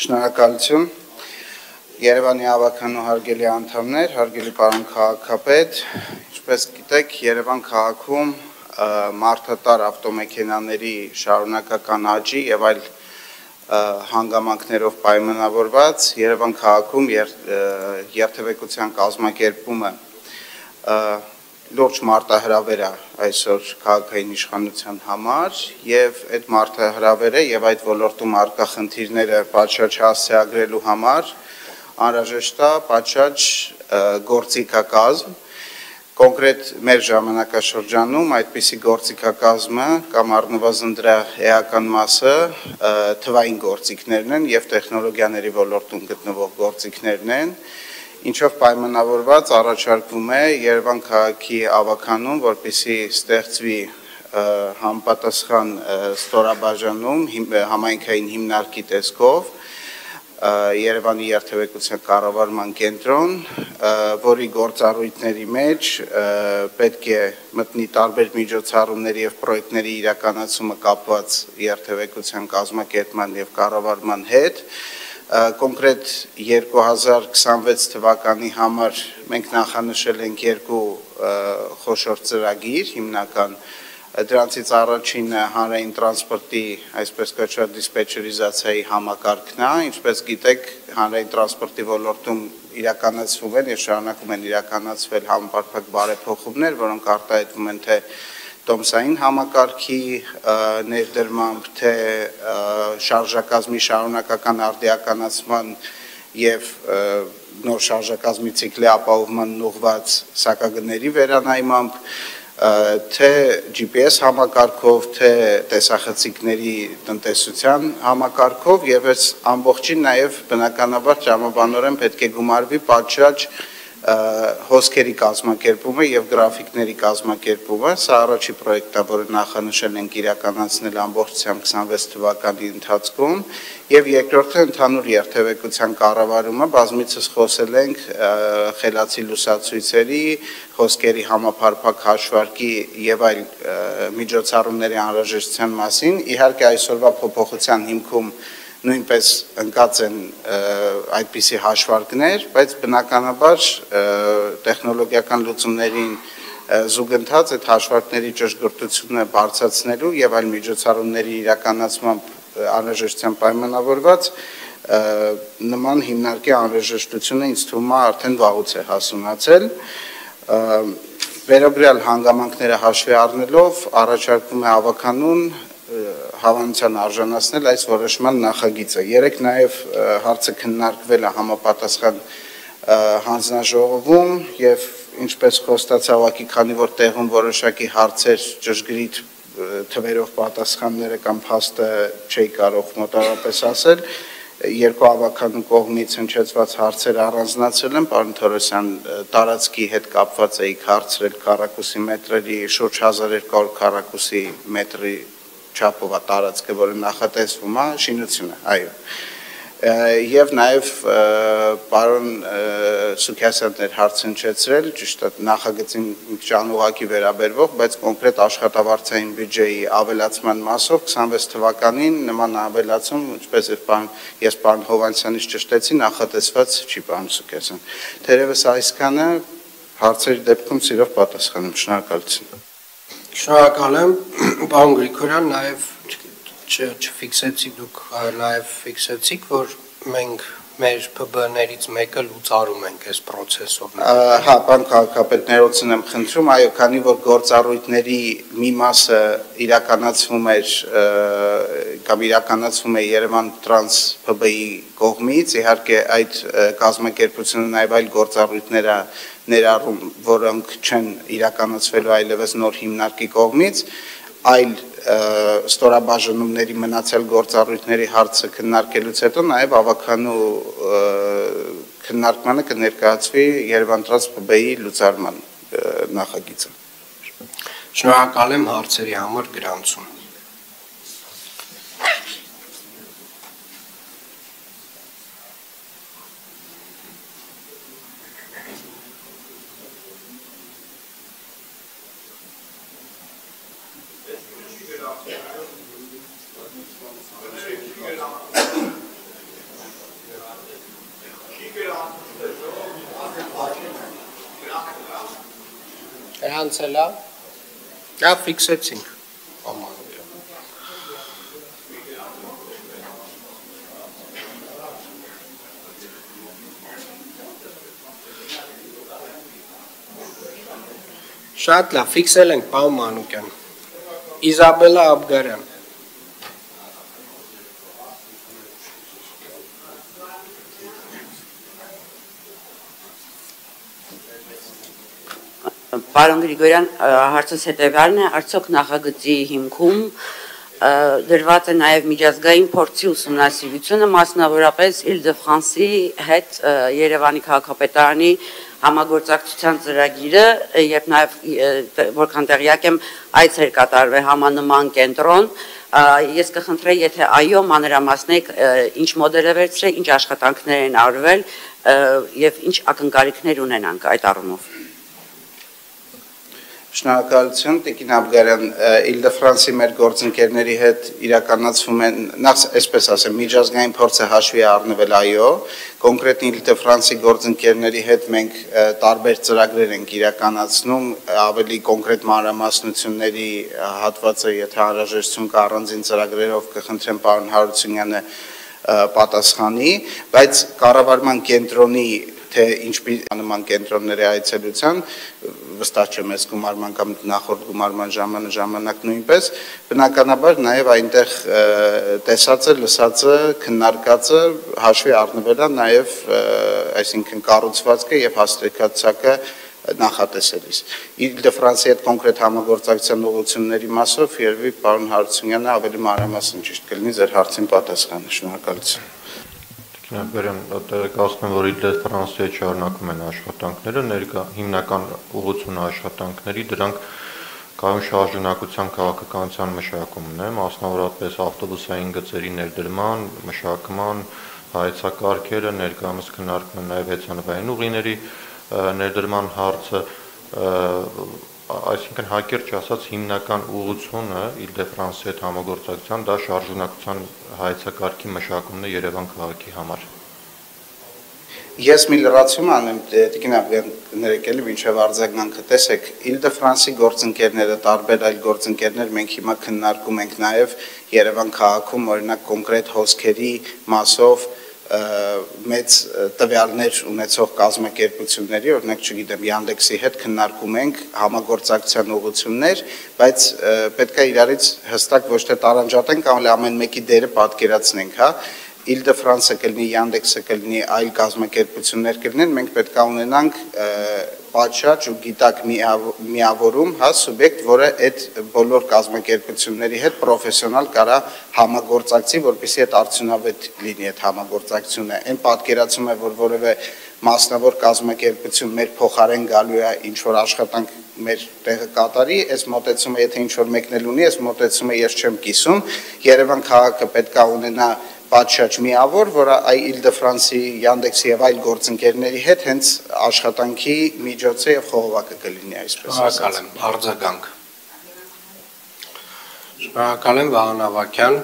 Շնորհակալություն Երևանի ավականու հարգելի անդամներ, հարգելի պարոն քաղաքապետ, ինչպես գիտեք, Երևան քաղաքում մարդատար ավտոմեքենաների շարունակական աճի եւ այլ հանգամանքներով պայմանավորված Երևան քաղաքում երթևեկության կազմակերպումը լուրջ մարտահրավեր է այսօր քաղաքային իշխանության համար եւ այդ մարտահրավերը եւ այդ ոլորտում առկա խնդիրները պատշաճ հասցեագրելու համար անհրաժեշտ է պատշաճ գործիքակազմ կոնկրետ մեր ժամանակաշրջանում այդպիսի գործիքակազմը կամ առնվազն դրա էական մասը թվային գործիքներն են եւ տեխնոլոգիաների ոլորտում գտնվող գործիքներն են Ինչով պայմանավորված առաջարկվում է Երևան քաղաքի ավականուն, որպեսզի ստեղծվի համապատասխան ստորաբաժանում համայնքային հիմնարկի տեսքով Երևանի երթևեկության կառավարման կենտրոն, որի գործառույթների մեջ պետք է մտնի տարբեր միջոցառումների եւ պրոյեկտների իրականացումը կապված երթևեկության կազմակերպման եւ կառավարման հետ Կոնկրետ 2026 թվականի համար մենք նախանշել ենք երկու խոշոր ծրագիր հիմնական դրանցից առաջինը հանրային տրանսպորտի այսպես կոչված դիսպեչերիզացիայի համակարգն է ինչպես գիտեք հանրային տրանսպորտի ոլորտում իրականացվում են եւ շարունակում են իրականացվել համապարփակ բարեփոխումներ որոնք արտահայտվում են թե Տոմսային համակարգի ներդրմամբ թե շարժակազմի շարունակական արդիականացման եւ նոր շարժակազմի ցիկլի ապահովման ուղղված սակագների վերանայմամբ թե GPS համակարգով թե տեսախցիկների տնտեսության համակարգով եւ այս ամբողջին նաեւ բնականաբար տրամաբանորեն պետք է գումարվի պատշաճ հոսքերի կազմակերպումը եւ գրաֆիկների կազմակերպումը սա առաջի պրոյեկտն է որը նախանշել ենք իրականացնել ամբողջությամբ 26 թվականի ընթացքում եւ երկրորդը ընդհանուր երթևեկության կառավարումը բազմիցս խոսել ենք խելացի լուսացույցերի հոսքերի համապարփակ հաշվարկի եւ այլ միջոցառումների անհրաժեշտության մասին իհարկե այսօրվա փոփոխության հիմքում նույնպես ընկած են այդպիսի հաշվարկներ, բայց բնականաբար տեխնոլոգիական լուծումներին զուգընթաց այդ հաշվարկների ճշգրտությունը բարձրացնելու եւ այլ միջոցառումների իրականացմամբ անհրաժեշտության պայմանավորված նման հիմնարկի անհրաժեշտությունը ինձ թվում է արդեն վաղուց է հասունացել վերաբերյալ հանգամանքները հաշվի առնելով առաջարկվում է ավականուն հավանության արժանացնել այս որոշման նախագիծը։ Երեք նաև հարցը քննարկվել է համապատասխան հանձնաժողովում եւ ինչպես խոստացա ուղղակի քանի որ տեղում որոշակի հարցեր ճշգրիտ թվերով պատասխանները կամ փաստը չի կարող մոտավորապես ասել երկու ավականու կողմից հնչեցված հարցեր առանձնացել են պարոն Թորոսյան տարածքի հետ կապված էիք հարցրել քառակուսի մետրերի շուրջ 1200 քառակուսի մետրի չափով տարածքը, որը նախատեսվում է շինությունը, այո։ Եվ նաև պարոն Սուքիասյանն էր հարց հնչեցրել, ճիշտ է, նախագծին ճանուղակի վերաբերվող, բայց կոնկրետ աշխատավարձային բյուջեի ավելացման մասով 26 թվականին նման ավելացում, ինչպես ես պարոն Հովհաննիսյանից ճշտեցի, նախատեսված չի, պարոն Սուքիասյան։ Թերևս այսքանը հարցերի դեպքում սիրով պատասխանում, շնորհակալություն։ Շնորհակալ եմ, պարոն Գրիգորյան, նաև չֆիքսեցի դուք նաև ֆիքսեցիք, որ մենք մեր ՊԲ-ներից մեկը լուծարում ենք այս process-ով։ Հա, պարոն քաղաքապետ, ներողություն եմ խնդրում, այո, քանի որ գործառույթների մի մասը իրականացվում էր կամ իրականացվում է Երևան տրանս ՊԲ-ի կողմից, իհարկե այդ կազմակերպությունը նաև այլ գործառույթներ է ներառում, որոնք չեն իրականացվելու այլևս նոր հիմնարկի կողմից, այլ ստորաբաժանումների մնացել գործառույթների հարցը քննարկելուց հետո նաև ավականու քննարկմանը կներկայացվի Երևան տրանս ՊԲ-ի լուծարման նախագիծը։ Շնորհակալ եմ հարցերի համար գրանցում։ Անցել է։ Դա ֆիքսեցինք։ Շատ լավ, ֆիքսել ենք, պարոն Մանուկյան։ Իզաբելլա Աբգարյան։ Պարոն Գրիգորյան, հարցս հետևյալն է, արդյոք նախագծի հիմքում դրված է նաև միջազգային փորձի ուսումնասիրությունը, մասնավորապես Île-de-France-ի հետ Երևանի քաղաքապետարանի համագործակցության ծրագիրը, երբ նաև որքան տեղյակ եմ, այցեր կատարվել համանման կենտրոն, ես կխնդրեի, եթե այո, մանրամասնեք ինչ մոդել է վերցրել, ինչ աշխատանքներ են արվել եւ ինչ ակնկալիքներ ունենանք այդ առումով։ Շնորհակալություն, Տիկին Աբգարյան, Île-de-France-ի մեր գործընկերների հետ իրականացվում են, նախ այսպես ասեմ, միջազգային փորձը հաշվի առնվել, այո, կոնկրետ Île-de-France-ի գործընկերների հետ մենք տարբեր ծրագրեր ենք իրականացնում, ավելի կոնկրետ մանրամասնությունների հատվածը, եթե անհրաժեշտություն կա առանձին ծրագրերով կխնդրեմ պարոն Հարությունյանը պատասխանի, բայց կառավարման կենտրոնի թե ինչպես անման կենտրոնների այցելության վստահ չեմ ես գումարման կամ նախորդ գումարման ժամանակ նույնպես բնականաբար նաև այնտեղ տեսածը, լսածը, քննարկածը հաշվի առնվել է նաև այսինքն կառուցվածքը եւ հաստատակցակը նախատեսելիս։ Île-de-France-ի հետ կոնկրետ համագործակցության ուղղությունների մասով երևի պարոն Հարությունյանը ավելի մանրամասն ճիշտ կլինի ձեր հարցին պատասխանը։ Շնորհակալություն։ Տեղեկացնում որ Île-de-France-ի հետ շարունակում են աշխատանքները, ներկա հիմնական ուղղությունը աշխատանքների դրանք կայուն շարժունակության քաղաքականության մշակումն է, մասնավորապես ավտոբուսային գծերի ներդրման, մշակման, հայեցակարգերը, ներկայումս քննարկվում է նաև հեծանվային ուղիների ներդրման հարցը, այսինքն հակիրճ ասած հիմնական ուղղությունը Île-de-France-ի հետ համագործակցության դա շարժունակության հայեցակարգի մշակումն է Երևան քաղաքի համար։ Ես մի լրացում անեմ, Տիկին Աբգարյան ներեկելի մինչև արձագանքը, տեսեք, Île-de-France-ի գործընկերները, տարբեր այլ գործընկերներ մենք հիմա քննարկում ենք նաև Երևան քաղաքում, օրինակ կոնկրետ հոսքերի մասով մեծ տվյալներ ունեցող կազմակերպությունների, օրինակ չգիտեմ, Yandex-ի հետ քննարկում ենք համագործակցության ուղղություններ, բայց պետք է իրարից հստակ ոչ թե տարանջատենք, այլ ամեն մեկի դերը պատկերացնենք, հա։ Île-de-France-ը կլինի, Yandex-ը կլինի, այլ կազմակերպություններ կլինեն, մենք պետք է ունենանք պատշաճ ու գիտակ միավորում, հա, սուբյեկտ, որը այդ բոլոր կազմակերպությունների հետ պրոֆեսիոնալ կարա համագործակցի, որպեսզի այդ արդյունավետ լինի այդ համագործակցությունը։ Այն պատկերացում է, որ որևէ մասնավոր կազմակերպություն մեր փոխարեն գալու է ինչ որ աշխատանք մեր տեղը կատարի, այս մոտեցումը, եթե ինչ որ մեկն էլ ունի, այս մոտեցումը ես չեմ կիսում։ Երևան քաղաքը պետք է ունենա պատշաճ միավոր, որը Île-de-France-ի, Yandex-ի եւ այլ գործընկերների հետ հենց աշխատանքի միջոցը եւ խողովակը կլինի այսպես ասած։ Շնորհակալ եմ, արձագանք։ Շնորհակալ եմ Վահան Ավագյան։